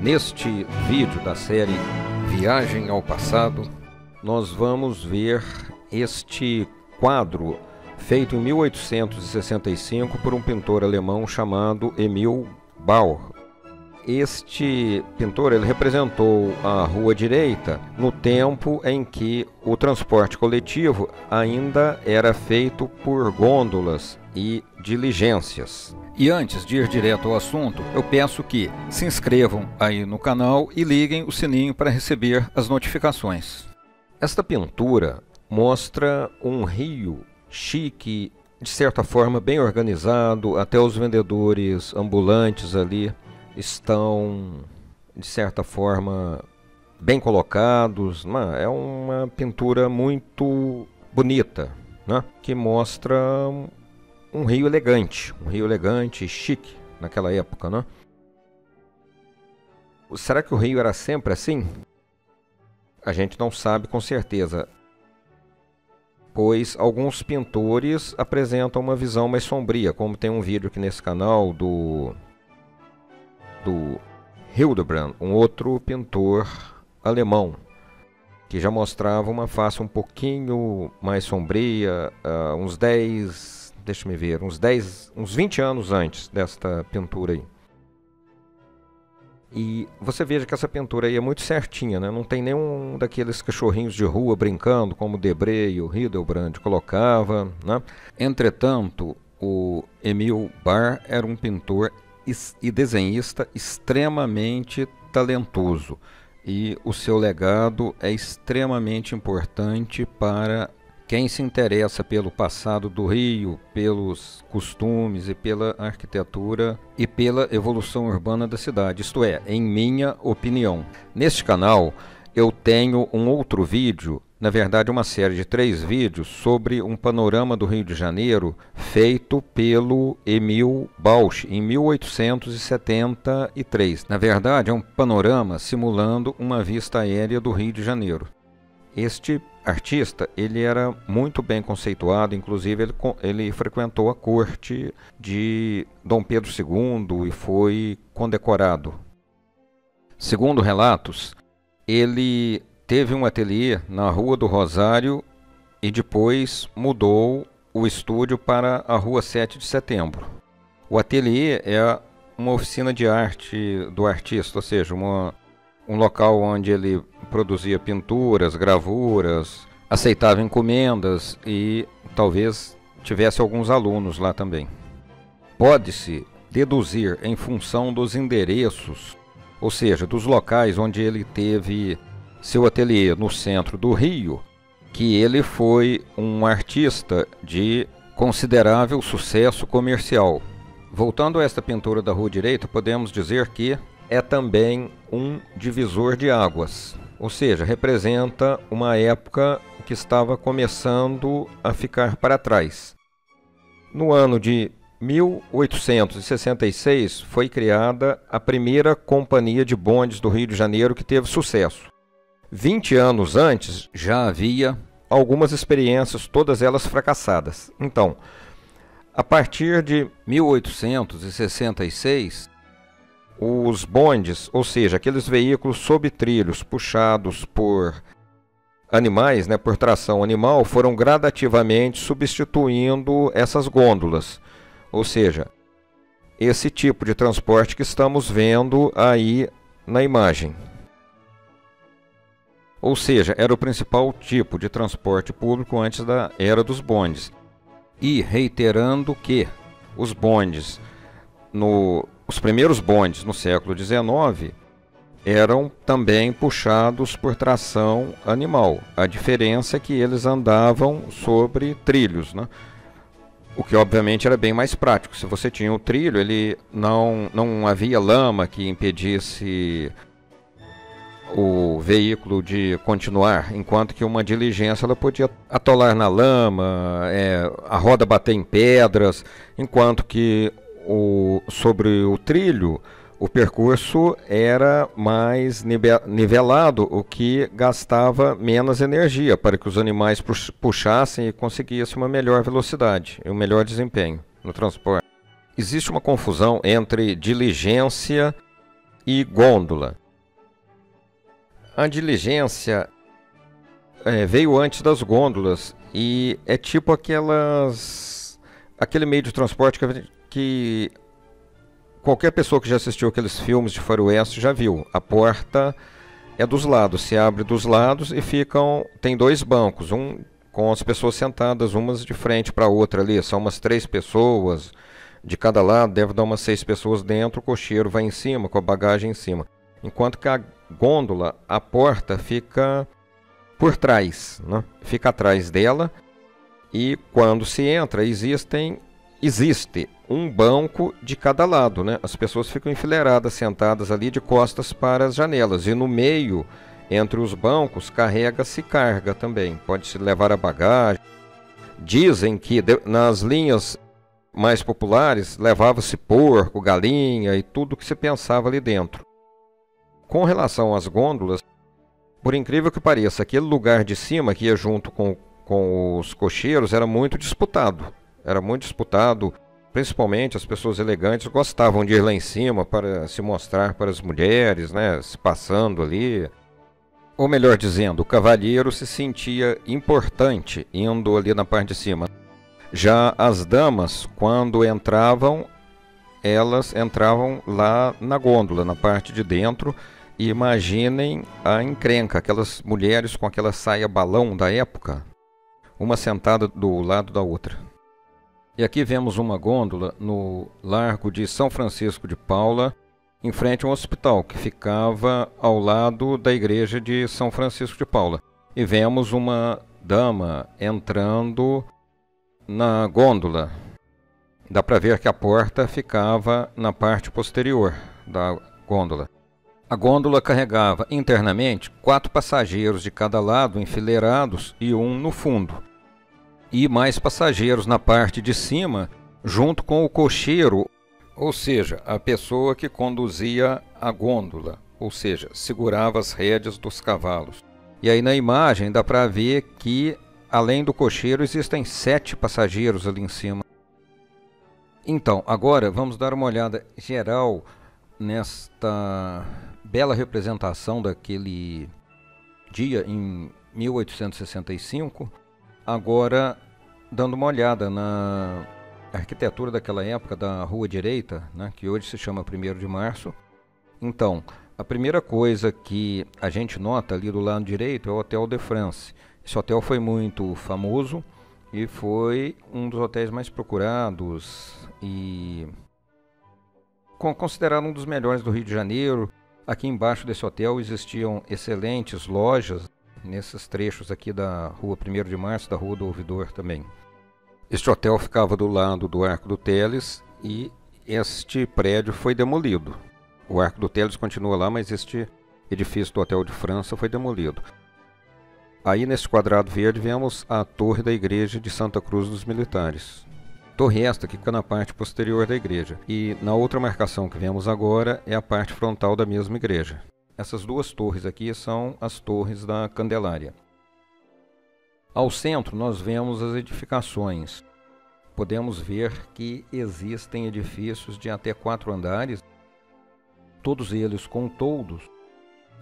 Neste vídeo da série Viagem ao Passado, nós vamos ver este quadro feito em 1865 por um pintor alemão chamado Emil Bauer. Este pintor ele representou a Rua Direita no tempo em que o transporte coletivo ainda era feito por gôndolas e diligências. E antes de ir direto ao assunto, eu peço que se inscrevam aí no canal e liguem o sininho para receber as notificações. Esta pintura mostra um rio chique, de certa forma bem organizado, até os vendedores ambulantes ali estão, de certa forma, bem colocados. É uma pintura muito bonita, né? Que mostra um rio elegante e chique naquela época, né? Será que o rio era sempre assim? A gente não sabe com certeza, pois alguns pintores apresentam uma visão mais sombria, como tem um vídeo aqui nesse canal do Hildebrand, um outro pintor alemão, que já mostrava uma face um pouquinho mais sombria, uns 20 anos antes desta pintura aí. E você veja que essa pintura aí é muito certinha, né? Não tem nenhum daqueles cachorrinhos de rua brincando, como o Debré e o Hildebrand colocava, né? Entretanto, o Emil Bauer era um pintor e desenhista extremamente talentoso, e o seu legado é extremamente importante para quem se interessa pelo passado do Rio, pelos costumes e pela arquitetura e pela evolução urbana da cidade, isto é, em minha opinião. Neste canal eu tenho um outro vídeo, na verdade uma série de 3 vídeos sobre um panorama do Rio de Janeiro feito pelo Emil Bausch em 1873. Na verdade é um panorama simulando uma vista aérea do Rio de Janeiro. Este artista ele era muito bem conceituado, inclusive ele frequentou a corte de Dom Pedro II e foi condecorado. Segundo relatos, ele teve um ateliê na Rua do Rosário e depois mudou o estúdio para a Rua 7 de Setembro. O ateliê é uma oficina de arte do artista, ou seja, um local onde ele produzia pinturas, gravuras, aceitava encomendas e talvez tivesse alguns alunos lá também. Pode-se deduzir em função dos endereços, ou seja, dos locais onde ele teve seu ateliê no centro do Rio, que ele foi um artista de considerável sucesso comercial. Voltando a esta pintura da Rua Direita, podemos dizer que é também um divisor de águas, ou seja, representa uma época que estava começando a ficar para trás. No ano de 1866 foi criada a primeira companhia de bondes do Rio de Janeiro que teve sucesso. 20 anos antes já havia algumas experiências, todas elas fracassadas. Então, a partir de 1866, os bondes, ou seja, aqueles veículos sob trilhos puxados por animais, né, por tração animal, foram gradativamente substituindo essas gôndolas. Ou seja, esse tipo de transporte que estamos vendo aí na imagem. Ou seja, era o principal tipo de transporte público antes da era dos bondes. E reiterando que os bondes, os primeiros bondes no século XIX, eram também puxados por tração animal. A diferença é que eles andavam sobre trilhos, né? O que obviamente era bem mais prático. Se você tinha o trilho, ele não havia lama que impedisse o veículo de continuar, enquanto que uma diligência ela podia atolar na lama, a roda bater em pedras, enquanto que sobre o trilho o percurso era mais nivelado, o que gastava menos energia para que os animais puxassem e conseguissem uma melhor velocidade e um melhor desempenho no transporte. Existe uma confusão entre diligência e gôndola. A diligência veio antes das gôndolas e é tipo aquele meio de transporte que qualquer pessoa que já assistiu aqueles filmes de faroeste já viu. A porta é dos lados, se abre dos lados e tem dois bancos, um com as pessoas sentadas umas de frente para a outra ali, são umas 3 pessoas de cada lado, deve dar umas 6 pessoas dentro, o cocheiro vai em cima, com a bagagem em cima. Enquanto que a gôndola, a porta fica por trás, né? Fica atrás dela, e quando se entra existe um banco de cada lado, né? As pessoas ficam enfileiradas, sentadas ali de costas para as janelas, e no meio, entre os bancos, carrega-se carga também, pode-se levar a bagagem. Dizem que nas linhas mais populares levava-se porco, galinha e tudo que se pensava ali dentro. Com relação às gôndolas, por incrível que pareça, aquele lugar de cima que ia junto com os cocheiros era muito disputado. Era muito disputado, principalmente as pessoas elegantes gostavam de ir lá em cima para se mostrar para as mulheres, né, se passando ali. Ou melhor dizendo, o cavalheiro se sentia importante indo ali na parte de cima. Já as damas, quando entravam, elas entravam lá na gôndola, na parte de dentro. E imaginem a encrenca, aquelas mulheres com aquela saia balão da época, uma sentada do lado da outra. E aqui vemos uma gôndola no Largo de São Francisco de Paula, em frente a um hospital que ficava ao lado da igreja de São Francisco de Paula. E vemos uma dama entrando na gôndola. Dá para ver que a porta ficava na parte posterior da gôndola. A gôndola carregava internamente 4 passageiros de cada lado enfileirados e um no fundo. E mais passageiros na parte de cima, junto com o cocheiro, ou seja, a pessoa que conduzia a gôndola, ou seja, segurava as rédeas dos cavalos. E aí na imagem dá para ver que, além do cocheiro, existem 7 passageiros ali em cima. Então, agora vamos dar uma olhada geral nesta bela representação daquele dia em 1865, agora dando uma olhada na arquitetura daquela época da Rua Direita, né, que hoje se chama 1º de Março. Então, a primeira coisa que a gente nota ali do lado direito é o Hotel de France. Esse hotel foi muito famoso e foi um dos hotéis mais procurados e considerado um dos melhores do Rio de Janeiro. Aqui embaixo desse hotel existiam excelentes lojas, nesses trechos aqui da Rua 1º de Março, da Rua do Ouvidor também. Este hotel ficava do lado do Arco do Teles e este prédio foi demolido. O Arco do Teles continua lá, mas este edifício do Hotel de França foi demolido. Aí nesse quadrado verde vemos a torre da igreja de Santa Cruz dos Militares. Torre esta que fica na parte posterior da igreja. E na outra marcação que vemos agora é a parte frontal da mesma igreja. Essas 2 torres aqui são as torres da Candelária. Ao centro nós vemos as edificações. Podemos ver que existem edifícios de até 4 andares, todos eles com toldos,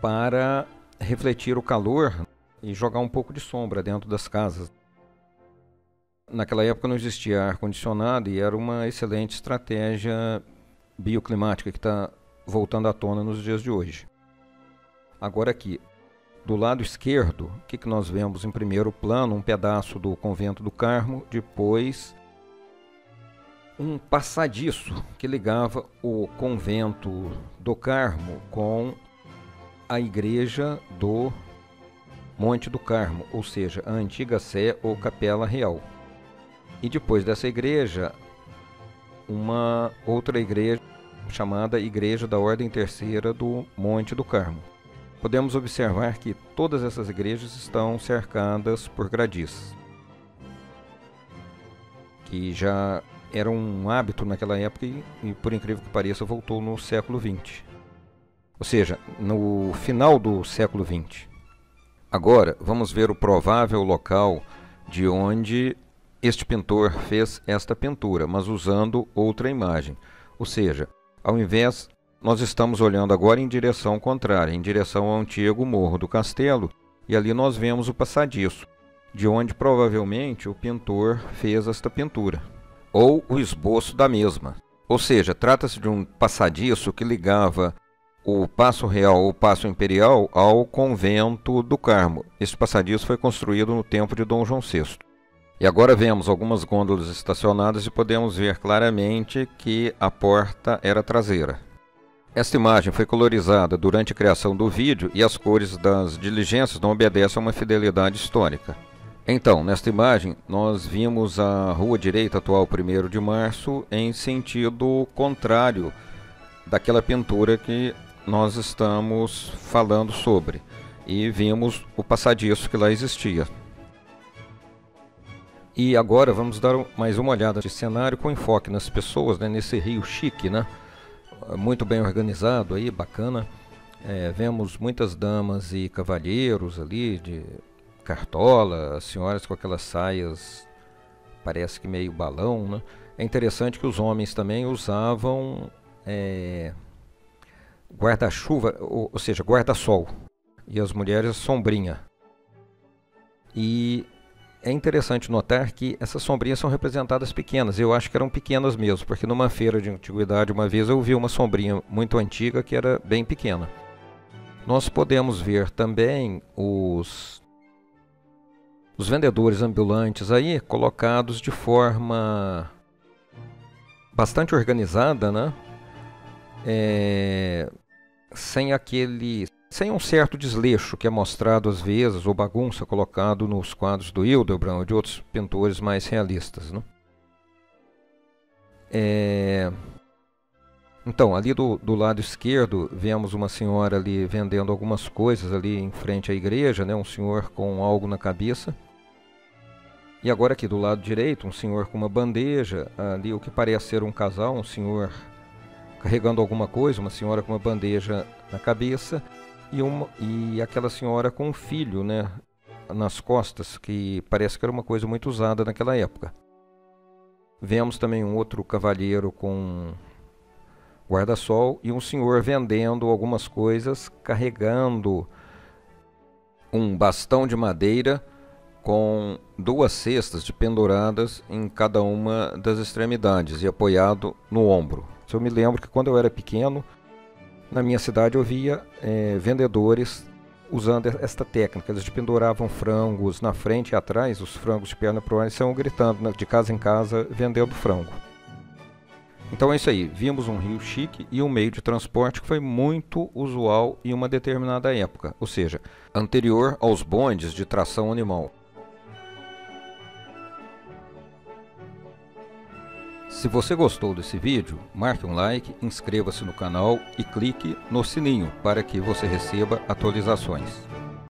para refletir o calor e jogar um pouco de sombra dentro das casas. Naquela época não existia ar-condicionado e era uma excelente estratégia bioclimática que está voltando à tona nos dias de hoje. Agora aqui, do lado esquerdo, o que nós vemos em primeiro plano? Um pedaço do Convento do Carmo, depois um passadiço que ligava o Convento do Carmo com a igreja do Monte do Carmo, ou seja, a antiga Sé ou Capela Real. E depois dessa igreja, uma outra igreja chamada Igreja da Ordem Terceira do Monte do Carmo. Podemos observar que todas essas igrejas estão cercadas por gradis, que já era um hábito naquela época e por incrível que pareça, voltou no século XX. Ou seja, no final do século XX. Agora, vamos ver o provável local de onde este pintor fez esta pintura, mas usando outra imagem. Ou seja, ao invés nós estamos olhando agora em direção contrária, em direção ao antigo Morro do Castelo, e ali nós vemos o passadiço, de onde provavelmente o pintor fez esta pintura, ou o esboço da mesma. Ou seja, trata-se de um passadiço que ligava o Paço Real ou Paço Imperial ao Convento do Carmo. Este passadiço foi construído no tempo de Dom João VI. E agora vemos algumas gôndolas estacionadas e podemos ver claramente que a porta era traseira. Esta imagem foi colorizada durante a criação do vídeo e as cores das diligências não obedecem a uma fidelidade histórica. Então, nesta imagem, nós vimos a rua direita atual 1º de Março em sentido contrário daquela pintura que nós estamos falando sobre. E vimos o passadiço que lá existia. E agora vamos dar mais uma olhada de cenário com enfoque nas pessoas, né, nesse rio chique, né? Muito bem organizado aí, bacana. Vemos muitas damas e cavalheiros ali de cartola, as senhoras com aquelas saias, parece que meio balão, né? É interessante que os homens também usavam guarda-chuva, ou seja, guarda-sol, e as mulheres sombrinha. E é interessante notar que essas sombrinhas são representadas pequenas. Eu acho que eram pequenas mesmo, porque numa feira de antiguidade uma vez eu vi uma sombrinha muito antiga que era bem pequena. Nós podemos ver também os vendedores ambulantes aí colocados de forma bastante organizada, né? Sem um certo desleixo que é mostrado às vezes, ou bagunça colocado nos quadros do Hildebrand ou de outros pintores mais realistas, né? Então, ali do lado esquerdo, vemos uma senhora ali vendendo algumas coisas ali em frente à igreja, né? Um senhor com algo na cabeça. E agora aqui do lado direito, um senhor com uma bandeja, ali o que parece ser um casal, um senhor carregando alguma coisa, uma senhora com uma bandeja na cabeça e aquela senhora com um filho, né, nas costas, que parece que era uma coisa muito usada naquela época. Vemos também um outro cavalheiro com guarda-sol e um senhor vendendo algumas coisas, carregando um bastão de madeira com 2 cestas penduradas em cada uma das extremidades e apoiado no ombro. Eu me lembro que quando eu era pequeno, na minha cidade eu via vendedores usando esta técnica. Eles penduravam frangos na frente e atrás, os frangos de perna para o ar, e saiam gritando de casa em casa vendendo frango. Então é isso aí, vimos um rio chique e um meio de transporte que foi muito usual em uma determinada época, ou seja, anterior aos bondes de tração animal. Se você gostou desse vídeo, marque um like, inscreva-se no canal e clique no sininho para que você receba atualizações.